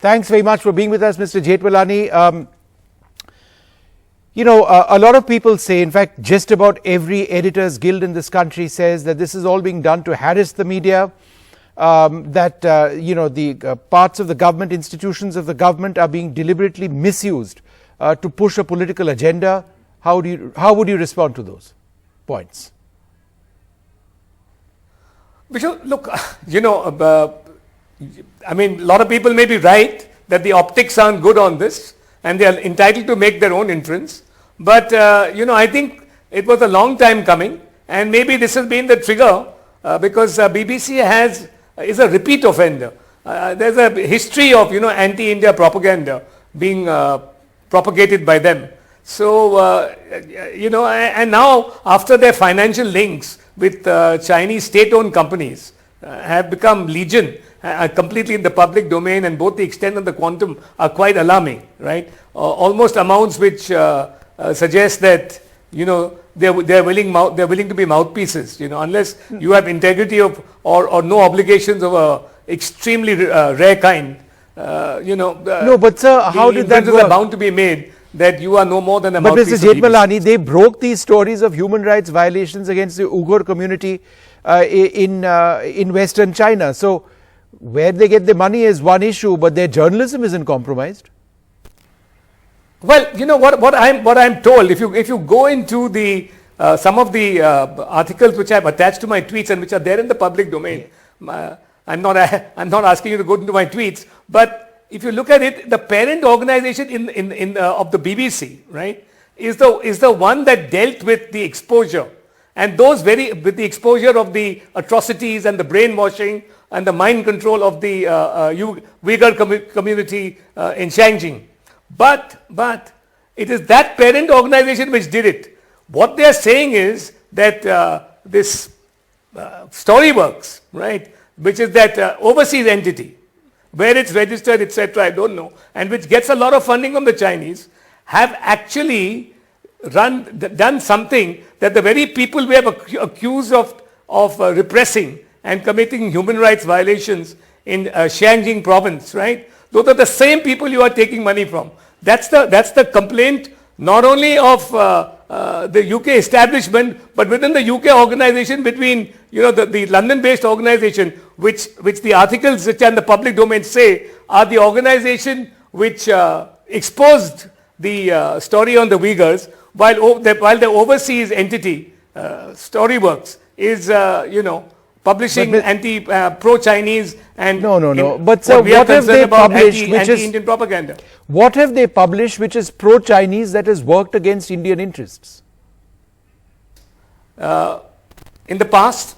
Thanks very much for being with us, Mr. Jethmalani. A lot of people say, in fact, just about every editors guild in this country says that this is all being done to harass the media, the parts of the government, institutions of the government are being deliberately misused to push a political agenda. How would you respond to those points? Look, a lot of people may be right that the optics aren't good on this and they are entitled to make their own inference. But, I think it was a long time coming, and maybe this has been the trigger because BBC is a repeat offender. There's a history of, anti-India propaganda being propagated by them. So, and now after their financial links with Chinese state-owned companies have become legion, completely in the public domain, and both the extent and the quantum are quite alarming, right? Almost amounts which suggest that, they're willing to be mouthpieces, unless you have integrity of or no obligations of a extremely rare kind. No, but sir, how did that work? Are bound to be made that you are no more than a mouthpiece. But Mr. Jethmalani, they broke these stories of human rights violations against the Uyghur community in Western China. So where they get the money is one issue, but their journalism isn't compromised. Well, what I'm told, if you go into the some of the articles which I've attached to my tweets and which are there in the public domain, I'm not asking you to go into my tweets, but if you look at it, the parent organization of the BBC, right, is the one that dealt with the exposure, and with the exposure of the atrocities and the brainwashing and the mind control of the Uyghur community in Shangjing. But it is that parent organization which did it. What they are saying is that this Storyworks, right, which is that overseas entity, where it's registered, etc., I don't know, and which gets a lot of funding from the Chinese, have actually done something that the very people we have accused of repressing and committing human rights violations in Shangjing province, right? Those are the same people you are taking money from. That's the complaint not only of the UK establishment, but within the UK organization, between the London-based organization, which the articles which are in the public domain say are the organization which exposed the story on the Uyghurs, while the overseas entity Storyworks is publishing pro-Chinese and no. But sir, what have they published which is anti-Indian propaganda? What have they published which is pro-Chinese that has worked against Indian interests? In the past,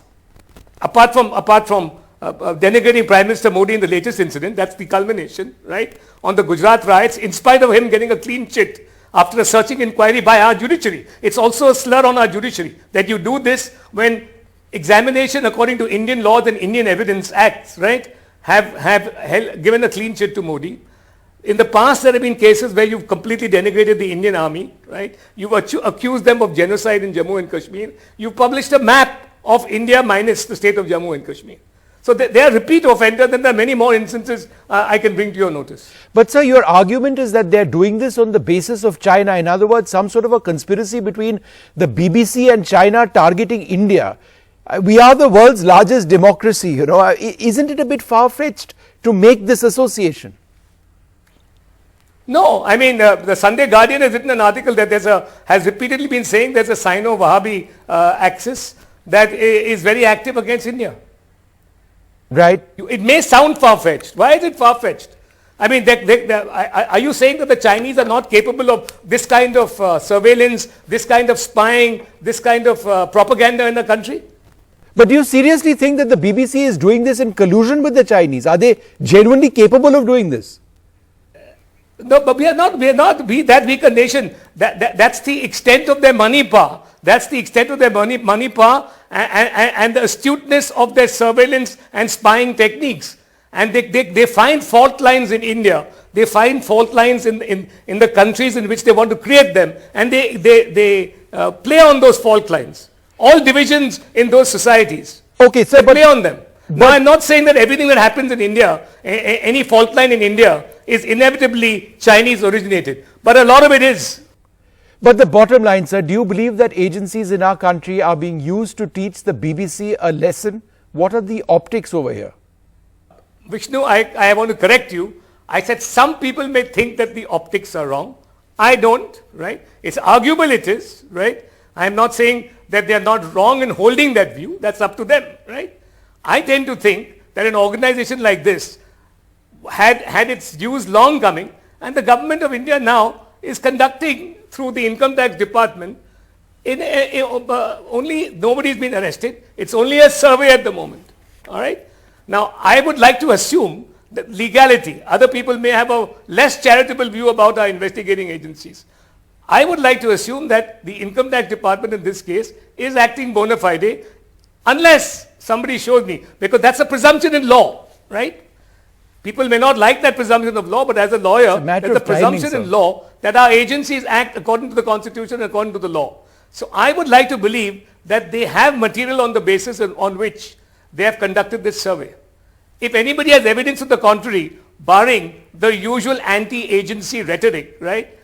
apart from denigrating Prime Minister Modi in the latest incident, that's the culmination, right? On the Gujarat riots, in spite of him getting a clean chit after a searching inquiry by our judiciary. It's also a slur on our judiciary that you do this when examination according to Indian laws and Indian evidence acts, right, have given a clean chit to Modi. In the past, there have been cases where you've completely denigrated the Indian army, right? You've accused them of genocide in Jammu and Kashmir. You've published a map of India minus the state of Jammu and Kashmir. So they are repeat offenders, and there are many more instances I can bring to your notice. But sir, your argument is that they're doing this on the basis of China. In other words, some sort of a conspiracy between the BBC and China targeting India. We are the world's largest democracy, Isn't it a bit far-fetched to make this association? No, I mean, the Sunday Guardian has written an article that has repeatedly been saying there's a Sino-Wahhabi axis that is very active against India. Right. It may sound far-fetched. Why is it far-fetched? I mean, are you saying that the Chinese are not capable of this kind of surveillance, this kind of spying, this kind of propaganda in the country? But do you seriously think that the BBC is doing this in collusion with the Chinese? Are they genuinely capable of doing this? No, but we are not that weak a nation. That's the extent of their money power. That's the extent of their money power and the astuteness of their surveillance and spying techniques. And they find fault lines in India. They find fault lines in the countries in which they want to create them. And they play on those fault lines. All divisions in those societies. Okay, sir, play on them. Now, I'm not saying that everything that happens in India, any fault line in India is inevitably Chinese originated. But a lot of it is. But the bottom line, sir, do you believe that agencies in our country are being used to teach the BBC a lesson? What are the optics over here? Vishnu, I want to correct you. I said some people may think that the optics are wrong. I don't, right? It's arguable it is, right? I'm not saying that they are not wrong in holding that view. That's up to them, right? I tend to think that an organization like this had its dues long coming, and the government of India now is conducting through the income tax department only nobody's been arrested. It's only a survey at the moment. All right. Now I would like to assume that legality. Other people may have a less charitable view about our investigating agencies. I would like to assume that the income tax department in this case is acting bona fide, unless somebody shows me, because that's a presumption in law, right? People may not like that presumption of law, but as a lawyer, there's a presumption in law that our agencies act according to the constitution and according to the law. So I would like to believe that they have material on the basis on which they have conducted this survey. If anybody has evidence to the contrary, barring the usual anti-agency rhetoric, right,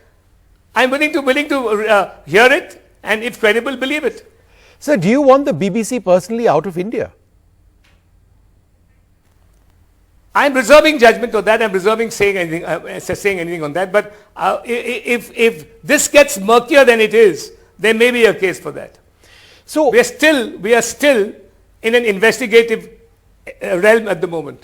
I'm willing to hear it, and if credible, believe it. Sir, do you want the BBC personally out of India? I'm reserving judgment on that. I'm reserving saying anything on that. But if this gets murkier than it is, there may be a case for that. So we are still in an investigative realm at the moment.